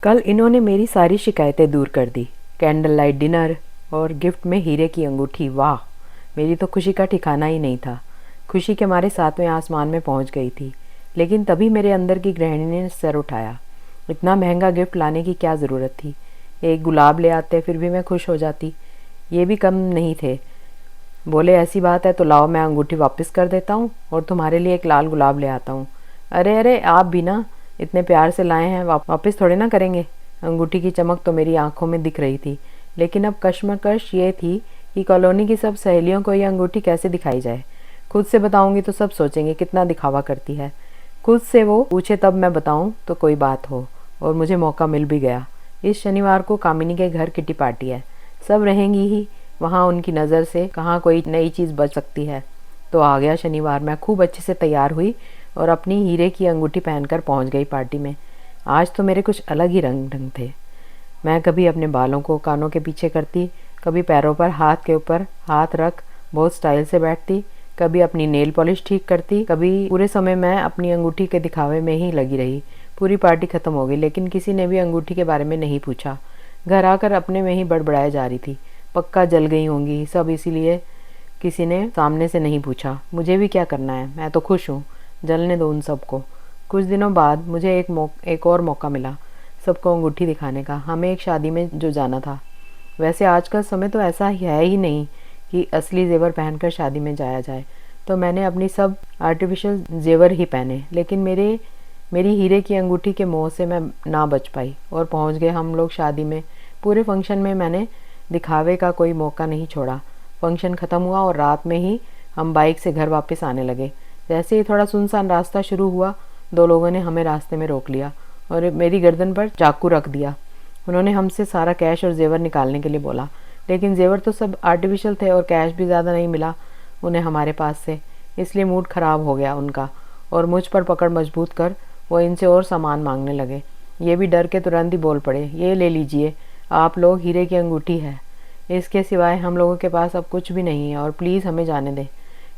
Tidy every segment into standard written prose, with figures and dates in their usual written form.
कल इन्होंने मेरी सारी शिकायतें दूर कर दी। कैंडल लाइट डिनर और गिफ्ट में हीरे की अंगूठी। वाह, मेरी तो खुशी का ठिकाना ही नहीं था। खुशी के मारे सातवें आसमान में पहुंच गई थी। लेकिन तभी मेरे अंदर की गृहिणी ने सर उठाया। इतना महंगा गिफ्ट लाने की क्या ज़रूरत थी? एक गुलाब ले आते फिर भी मैं खुश हो जाती। ये भी कम नहीं थे। बोले ऐसी बात है तो लाओ, मैं अंगूठी वापस कर देता हूँ और तुम्हारे लिए एक लाल गुलाब ले आता हूँ। अरे अरे, आप भी ना इतने प्यार से लाए हैं, वापस थोड़े ना करेंगे। अंगूठी की चमक तो मेरी आंखों में दिख रही थी, लेकिन अब कश्मकश ये थी कि कॉलोनी की सब सहेलियों को ये अंगूठी कैसे दिखाई जाए। खुद से बताऊंगी तो सब सोचेंगे कितना दिखावा करती है। खुद से वो पूछे तब मैं बताऊं तो कोई बात हो। और मुझे मौका मिल भी गया। इस शनिवार को कामिनी के घर किटी पार्टी है। सब रहेंगी ही वहाँ, उनकी नज़र से कहाँ कोई नई चीज़ बच सकती है। तो आ गया शनिवार। मैं खूब अच्छे से तैयार हुई और अपनी हीरे की अंगूठी पहनकर पहुंच गई पार्टी में। आज तो मेरे कुछ अलग ही रंग थे। मैं कभी अपने बालों को कानों के पीछे करती, कभी पैरों पर हाथ के ऊपर हाथ रख बहुत स्टाइल से बैठती, कभी अपनी नेल पॉलिश ठीक करती, कभी पूरे समय मैं अपनी अंगूठी के दिखावे में ही लगी रही। पूरी पार्टी खत्म हो गई, लेकिन किसी ने भी अंगूठी के बारे में नहीं पूछा। घर आकर अपने में ही बड़बड़ाए जा रही थी। पक्का जल गई होंगी सब, इसीलिए किसी ने सामने से नहीं पूछा। मुझे भी क्या करना है, मैं तो खुश हूँ। जलने दो उन सबको। कुछ दिनों बाद मुझे एक और मौका मिला सबको अंगूठी दिखाने का। हमें एक शादी में जो जाना था। वैसे आज का समय तो ऐसा है ही नहीं कि असली जेवर पहनकर शादी में जाया जाए, तो मैंने अपनी सब आर्टिफिशियल जेवर ही पहने। लेकिन मेरी हीरे की अंगूठी के मोह से मैं ना बच पाई और पहुंच गए हम लोग शादी में। पूरे फंक्शन में मैंने दिखावे का कोई मौका नहीं छोड़ा। फंक्शन ख़त्म हुआ और रात में ही हम बाइक से घर वापस आने लगे। जैसे ही थोड़ा सुनसान रास्ता शुरू हुआ, दो लोगों ने हमें रास्ते में रोक लिया और मेरी गर्दन पर चाकू रख दिया। उन्होंने हमसे सारा कैश और जेवर निकालने के लिए बोला, लेकिन जेवर तो सब आर्टिफिशियल थे और कैश भी ज़्यादा नहीं मिला उन्हें हमारे पास से। इसलिए मूड ख़राब हो गया उनका और मुझ पर पकड़ मजबूत कर वो इनसे और सामान मांगने लगे। ये भी डर के तुरंत ही बोल पड़े, ये ले लीजिए, आप लोग हीरे की अंगूठी है, इसके सिवाय हम लोगों के पास अब कुछ भी नहीं है और प्लीज़ हमें जाने दें।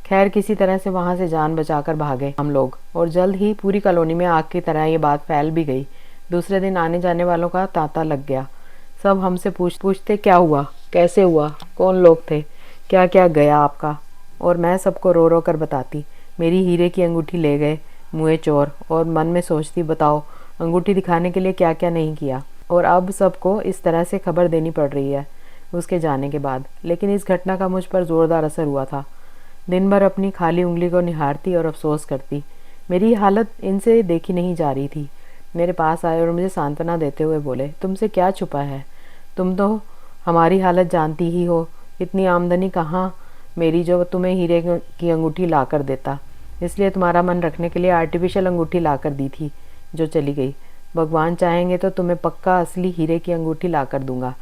खैर किसी तरह से वहाँ से जान बचाकर भागे हम लोग और जल्द ही पूरी कॉलोनी में आग की तरह ये बात फैल भी गई। दूसरे दिन आने जाने वालों का तांता लग गया। सब हमसे पूछते क्या हुआ, कैसे हुआ, कौन लोग थे, क्या क्या गया आपका। और मैं सबको रो रो कर बताती मेरी हीरे की अंगूठी ले गए मुँह चोर। और मन में सोचती बताओ अंगूठी दिखाने के लिए क्या क्या नहीं किया। और अब सबको इस तरह से खबर देनी पड़ रही है उसके जाने के बाद। लेकिन इस घटना का मुझ पर ज़ोरदार असर हुआ था। दिन भर अपनी खाली उंगली को निहारती और अफसोस करती। मेरी हालत इनसे देखी नहीं जा रही थी। मेरे पास आए और मुझे सांत्वना देते हुए बोले, तुमसे क्या छुपा है, तुम तो हमारी हालत जानती ही हो। इतनी आमदनी कहाँ मेरी जो तुम्हें हीरे की अंगूठी ला कर देता। इसलिए तुम्हारा मन रखने के लिए आर्टिफिशियल अंगूठी ला कर दी थी जो चली गई। भगवान चाहेंगे तो तुम्हें पक्का असली हीरे की अंगूठी ला कर दूंगा।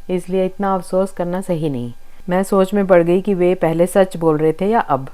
इसलिए इतना अफसोस करना सही नहीं। मैं सोच में पड़ गई कि वे पहले सच बोल रहे थे या अब।